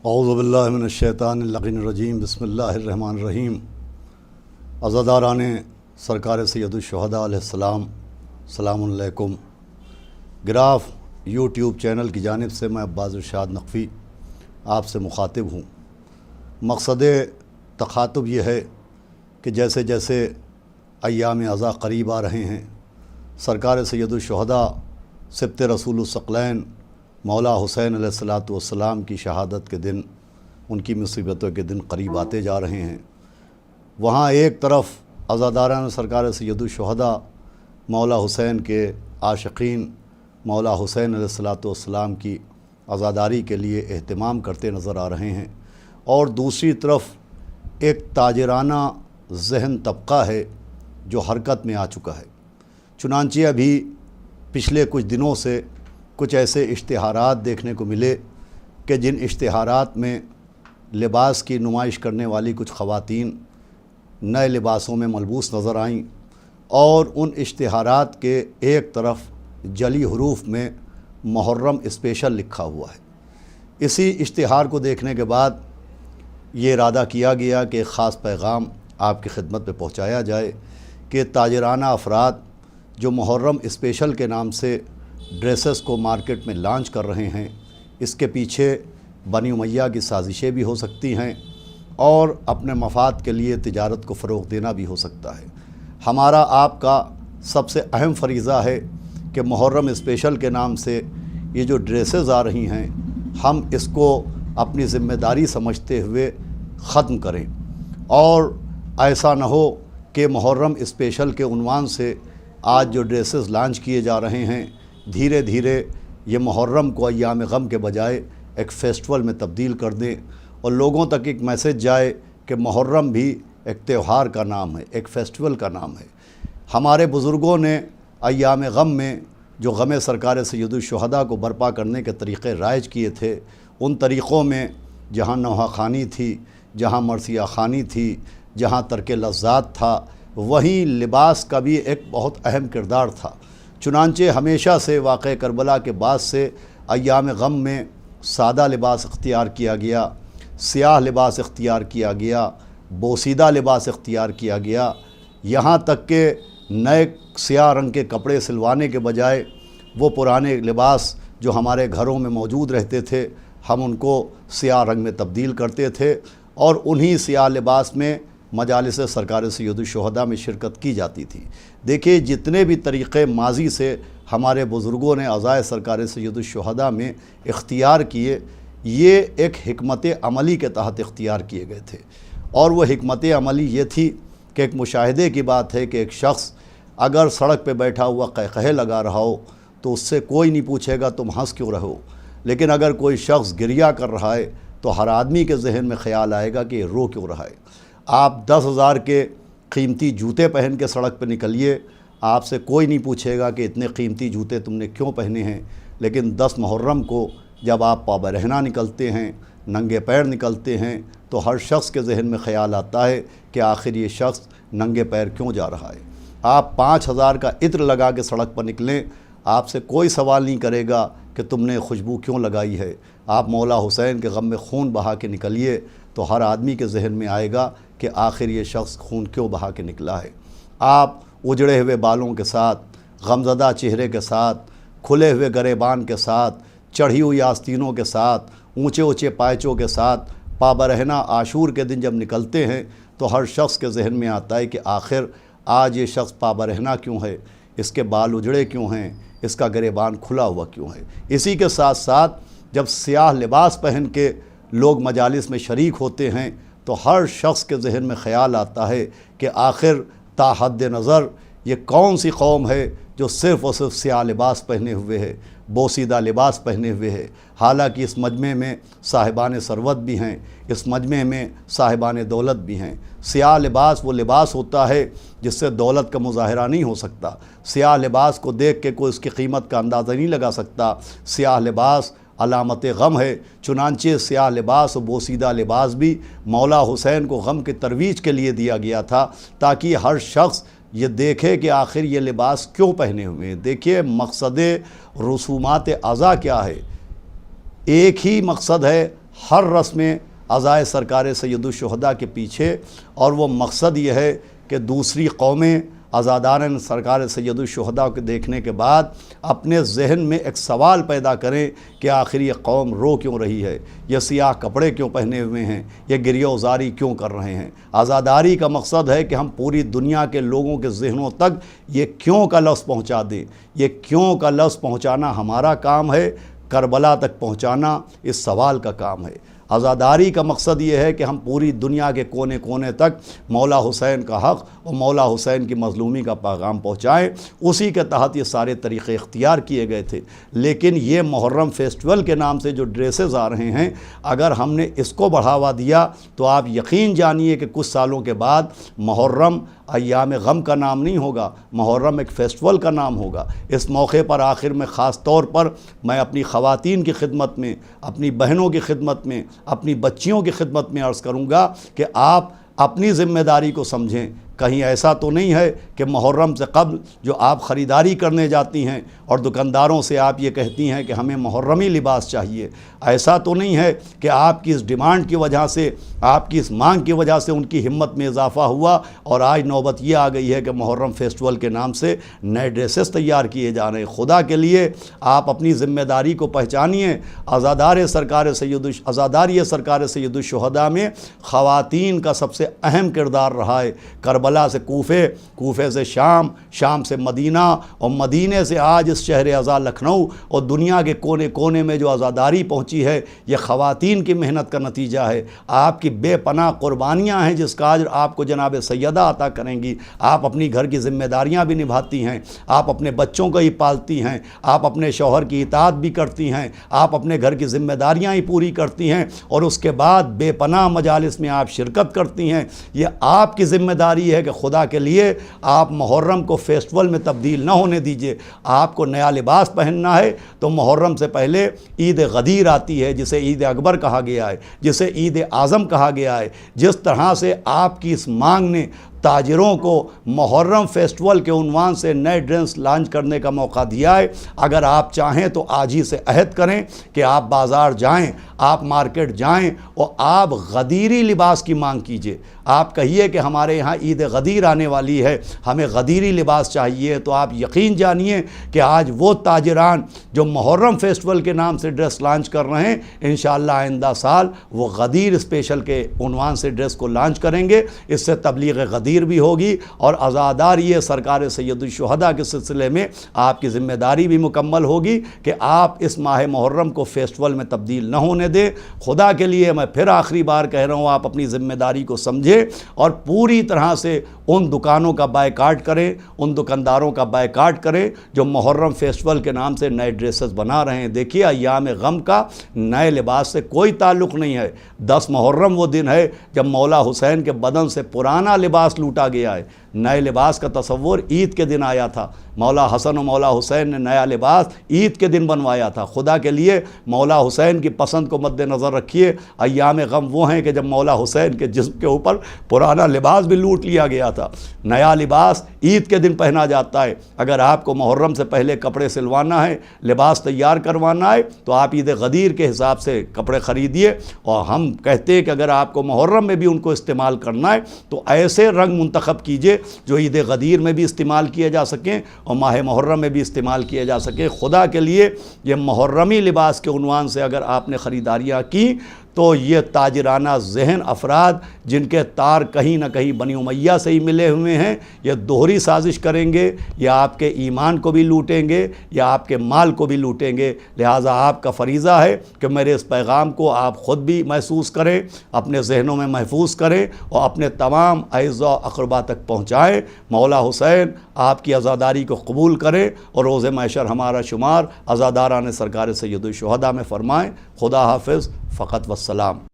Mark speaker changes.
Speaker 1: اعوذ باللہ من الشیطان اللعین الرجیم بسم اللہ الرحمن الرحیم۔ عزاداران سرکار سید الشہداء علیہ السلام، السلام علیکم۔ گراف یوٹیوب چینل کی جانب سے میں عباس ارشاد نقوی آپ سے مخاطب ہوں۔ مقصد تخاطب یہ ہے کہ جیسے جیسے ایام عزا قریب آ رہے ہیں، سرکار سید الشہداء سبط رسول الثقلین مولا حسین علیہ السلام کی شہادت کے دن، ان کی مصیبتوں کے دن قریب آتے جا رہے ہیں۔ وہاں ایک طرف عزاداران سرکار سید الشہداء مولا حسین کے عاشقین مولا حسین علیہ السلام کی عزاداری کے لیے اہتمام کرتے نظر آ رہے ہیں، اور دوسری طرف ایک تاجرانہ ذہن طبقہ ہے جو حرکت میں آ چکا ہے۔ چنانچہ ابھی پچھلے کچھ دنوں سے کچھ ایسے اشتہارات دیکھنے کو ملے کہ جن اشتہارات میں لباس کی نمائش کرنے والی کچھ خواتین نئے لباسوں میں ملبوس نظر آئیں، اور ان اشتہارات کے ایک طرف جلی حروف میں محرم اسپیشل لکھا ہوا ہے۔ اسی اشتہار کو دیکھنے کے بعد یہ ارادہ کیا گیا کہ ایک خاص پیغام آپ کی خدمت میں پہنچایا جائے کہ تاجرانہ افراد جو محرم اسپیشل کے نام سے ڈریسز کو مارکیٹ میں لانچ کر رہے ہیں، اس کے پیچھے بنی امیہ کی سازشیں بھی ہو سکتی ہیں، اور اپنے مفاد کے لیے تجارت کو فروغ دینا بھی ہو سکتا ہے۔ ہمارا آپ کا سب سے اہم فریضہ ہے کہ محرم اسپیشل کے نام سے یہ جو ڈریسز آ رہی ہیں، ہم اس کو اپنی ذمہ داری سمجھتے ہوئے ختم کریں، اور ایسا نہ ہو کہ محرم اسپیشل کے عنوان سے آج جو ڈریسز لانچ کیے جا رہے ہیں، دھیرے دھیرے یہ محرم کو ایام غم کے بجائے ایک فیسٹول میں تبدیل کر دیں، اور لوگوں تک ایک میسج جائے کہ محرم بھی ایک تہوار کا نام ہے، ایک فیسٹول کا نام ہے۔ ہمارے بزرگوں نے ایام غم میں جو غم سرکار سید الشہداء کو برپا کرنے کے طریقے رائج کیے تھے، ان طریقوں میں جہاں نوحہ خوانی تھی، جہاں مرثیہ خوانی تھی، جہاں ترک لذات تھا، وہیں لباس کا بھی ایک بہت اہم کردار تھا۔ چنانچہ ہمیشہ سے واقع کربلا کے بعد سے ایام غم میں سادہ لباس اختیار کیا گیا، سیاہ لباس اختیار کیا گیا، بوسیدہ لباس اختیار کیا گیا، یہاں تک کہ نئے سیاہ رنگ کے کپڑے سلوانے کے بجائے وہ پرانے لباس جو ہمارے گھروں میں موجود رہتے تھے، ہم ان کو سیاہ رنگ میں تبدیل کرتے تھے، اور انہی سیاہ لباس میں مجالس سرکار سید الشہداء میں شرکت کی جاتی تھی۔ دیکھیے، جتنے بھی طریقے ماضی سے ہمارے بزرگوں نے عزائے سرکار سید الشہداء میں اختیار کیے، یہ ایک حکمت عملی کے تحت اختیار کیے گئے تھے، اور وہ حکمت عملی یہ تھی کہ ایک مشاہدے کی بات ہے کہ ایک شخص اگر سڑک پہ بیٹھا ہوا قہقہے لگا رہا ہو تو اس سے کوئی نہیں پوچھے گا تم ہنس کیوں رہو، لیکن اگر کوئی شخص گریہ کر رہا ہے تو ہر آدمی کے ذہن میں خیال آئے گا کہ یہ رو کیوں رہا ہے۔ آپ 10,000 کے قیمتی جوتے پہن کے سڑک پہ نکلیے، آپ سے کوئی نہیں پوچھے گا کہ اتنے قیمتی جوتے تم نے کیوں پہنے ہیں، لیکن 10 محرم کو جب آپ پا برہنہ نکلتے ہیں، ننگے پیر نکلتے ہیں، تو ہر شخص کے ذہن میں خیال آتا ہے کہ آخر یہ شخص ننگے پیر کیوں جا رہا ہے۔ آپ 5,000 کا عطر لگا کے سڑک پر نکلیں، آپ سے کوئی سوال نہیں کرے گا کہ تم نے خوشبو کیوں لگائی ہے۔ آپ مولا حسین کے غم میں خون بہا کے نکلیے تو ہر آدمی کے ذہن میں آئے گا کہ آخر یہ شخص خون کیوں بہا کے نکلا ہے۔ آپ اجڑے ہوئے بالوں کے ساتھ، غمزدہ چہرے کے ساتھ، کھلے ہوئے گریبان کے ساتھ، چڑھی ہوئی آستینوں کے ساتھ، اونچے اونچے پائچوں کے ساتھ پابرہنہ عاشور کے دن جب نکلتے ہیں تو ہر شخص کے ذہن میں آتا ہے کہ آخر آج یہ شخص پابرہنہ کیوں ہے، اس کے بال اجڑے کیوں ہیں، اس کا گریبان کھلا ہوا کیوں ہے۔ اسی کے ساتھ ساتھ جب سیاہ لباس پہن کے لوگ مجالس میں شریک ہوتے ہیں تو ہر شخص کے ذہن میں خیال آتا ہے کہ آخر تا حد نظر یہ کون سی قوم ہے جو صرف اور صرف سیاہ لباس پہنے ہوئے ہے، بوسیدہ لباس پہنے ہوئے ہے۔ حالانکہ اس مجمع میں صاحبان ثروت بھی ہیں، اس مجمع میں صاحبان دولت بھی ہیں۔ سیاہ لباس وہ لباس ہوتا ہے جس سے دولت کا مظاہرہ نہیں ہو سکتا۔ سیاہ لباس کو دیکھ کے کوئی اس کی قیمت کا اندازہ نہیں لگا سکتا۔ سیاہ لباس علامت غم ہے، چنانچہ سیاہ لباس و بوسیدہ لباس بھی مولا حسین کو غم کی ترویج کے لیے دیا گیا تھا، تاکہ ہر شخص یہ دیکھے کہ آخر یہ لباس کیوں پہنے ہوئے ہیں۔ دیکھیے، مقصد رسومات عزا کیا ہے؟ ایک ہی مقصد ہے ہر رسم عزائے سرکار سید الشہداء کے پیچھے، اور وہ مقصد یہ ہے کہ دوسری قومیں عزاداران سرکار سید الشہداء کو دیکھنے کے بعد اپنے ذہن میں ایک سوال پیدا کریں کہ آخر یہ قوم رو کیوں رہی ہے، یہ سیاہ کپڑے کیوں پہنے ہوئے ہیں، یہ گریہ وزاری کیوں کر رہے ہیں۔ عزاداری کا مقصد ہے کہ ہم پوری دنیا کے لوگوں کے ذہنوں تک یہ کیوں کا لفظ پہنچا دیں۔ یہ کیوں کا لفظ پہنچانا ہمارا کام ہے، کربلا تک پہنچانا اس سوال کا کام ہے۔ عزاداری کا مقصد یہ ہے کہ ہم پوری دنیا کے کونے کونے تک مولا حسین کا حق اور مولا حسین کی مظلومی کا پیغام پہنچائیں۔ اسی کے تحت یہ سارے طریقے اختیار کیے گئے تھے۔ لیکن یہ محرم فیسٹیول کے نام سے جو ڈریسز آ رہے ہیں، اگر ہم نے اس کو بڑھاوا دیا تو آپ یقین جانیے کہ کچھ سالوں کے بعد محرم ایام غم کا نام نہیں ہوگا، محرم ایک فیسٹیول کا نام ہوگا۔ اس موقع پر آخر میں خاص طور پر میں اپنی خواتین کی خدمت میں، اپنی بہنوں کی خدمت میں، اپنی بچیوں کی خدمت میں عرض کروں گا کہ آپ اپنی ذمہ داری کو سمجھیں۔ کہیں ایسا تو نہیں ہے کہ محرم سے قبل جو آپ خریداری کرنے جاتی ہیں اور دکانداروں سے آپ یہ کہتی ہیں کہ ہمیں محرمی لباس چاہیے، ایسا تو نہیں ہے کہ آپ کی اس ڈیمانڈ کی وجہ سے، آپ کی اس مانگ کی وجہ سے ان کی ہمت میں اضافہ ہوا اور آج نوبت یہ آ گئی ہے کہ محرم فیسٹیول کے نام سے نئے ڈریسز تیار کیے جا رہے ہیں۔ خدا کے لیے آپ اپنی ذمہ داری کو پہچانیے۔ عزاداری سرکار سید الشہداء میں خواتین کا سب سے اہم کردار رہا ہے۔ کربلا سے کوفے سے شام سے مدینہ اور مدینے سے آج اس شہر عزا لکھنؤ اور دنیا کے کونے کونے میں جو عزاداری پہنچی ہے، یہ خواتین کی محنت کا نتیجہ ہے۔ آپ کی بے پناہ قربانیاں ہیں جس کا اجر آپ کو جناب سیدہ عطا کریں گی۔ آپ اپنی گھر کی ذمہ داریاں بھی نبھاتی ہیں، آپ اپنے بچوں کو ہی پالتی ہیں، آپ اپنے شوہر کی اطاعت بھی کرتی ہیں، آپ اپنے گھر کی ذمہ داریاں ہی پوری کرتی ہیں، اور اس کے بعد بے پناہ مجالس میں آپ شرکت کرتی ہیں۔ یہ آپ کی ذمہ داری ہے کہ خدا کے لیے آپ محرم کو فیسٹیول میں تبدیل نہ ہونے دیجئے۔ آپ کو نیا لباس پہننا ہے تو محرم سے پہلے عید غدیر آتی ہے، جسے عید اکبر کہا گیا ہے، جسے عید اعظم کہا گیا ہے۔ جس طرح سے آپ کی اس مانگ نے تاجروں کو محرم فیسٹیول کے عنوان سے نئے ڈریس لانچ کرنے کا موقع دیا ہے، اگر آپ چاہیں تو آج ہی سے عہد کریں کہ آپ بازار جائیں، آپ مارکیٹ جائیں اور آپ غدیری لباس کی مانگ کیجئے۔ آپ کہیے کہ ہمارے یہاں عید غدیر آنے والی ہے، ہمیں غدیری لباس چاہیے، تو آپ یقین جانیے کہ آج وہ تاجران جو محرم فیسٹیول کے نام سے ڈریس لانچ کر رہے ہیں، انشاءاللہ آئندہ سال وہ غدیر اسپیشل کے عنوان سے ڈریس کو لانچ کریں گے۔ اس سے تبلیغ غدیر بھی ہوگی اور عزاداری سرکار سید الشہداء کے سلسلے میں آپ کی ذمہ داری بھی مکمل ہوگی کہ آپ اس ماہ محرم کو فیسٹیول میں تبدیل نہ ہونے دیں۔ خدا کے لیے میں پھر آخری بار کہہ رہا ہوں، آپ اپنی ذمہ داری کو سمجھیں اور پوری طرح سے ان دکانوں کا بائیکاٹ کریں، ان دکانداروں کا بائیکاٹ کریں جو محرم فیسٹیول کے نام سے نئے ڈریسز بنا رہے ہیں۔ دیکھیے، ایام غم کا نئے لباس سے کوئی تعلق نہیں ہے۔ 10 محرم وہ دن ہے جب مولا حسین کے بدن سے پرانا لباس لوٹا گیا ہے۔ نئے لباس کا تصور عید کے دن آیا تھا، مولا حسن و مولا حسین نے نیا لباس عید کے دن بنوایا تھا۔ خدا کے لیے مولا حسین کی پسند کو مد نظر رکھیے۔ ایام غم وہ ہیں کہ جب مولا حسین کے جسم کے اوپر پرانا لباس بھی لوٹ لیا گیا تھا۔ نیا لباس عید کے دن پہنا جاتا ہے۔ اگر آپ کو محرم سے پہلے کپڑے سلوانا ہے، لباس تیار کروانا ہے، تو آپ عید غدیر کے حساب سے کپڑے خریدیے، اور ہم کہتے ہیں کہ اگر آپ کو محرم میں بھی ان کو استعمال کرنا ہے تو ایسے رنگ منتخب کیجئے جو عید غدیر میں بھی استعمال کیے جا سکیں اور ماہ محرم میں بھی استعمال کیے جا سکیں۔ خدا کے لیے یہ محرمی لباس کے عنوان سے اگر آپ نے خریداریاں کی تو یہ تاجرانہ ذہن افراد جن کے تار کہیں نہ کہیں بنی امیہ سے ہی ملے ہوئے ہیں، یہ دوہری سازش کریں گے، یا آپ کے ایمان کو بھی لوٹیں گے یا آپ کے مال کو بھی لوٹیں گے۔ لہٰذا آپ کا فریضہ ہے کہ میرے اس پیغام کو آپ خود بھی محسوس کریں، اپنے ذہنوں میں محفوظ کریں اور اپنے تمام اعزاء و اقربا تک پہنچائیں۔ مولا حسین آپ کی عزاداری کو قبول کریں اور روز محشر ہمارا شمار عزاداران سرکار سید الشہداء میں فرمائیں۔ خدا حافظ، فقط والسلام۔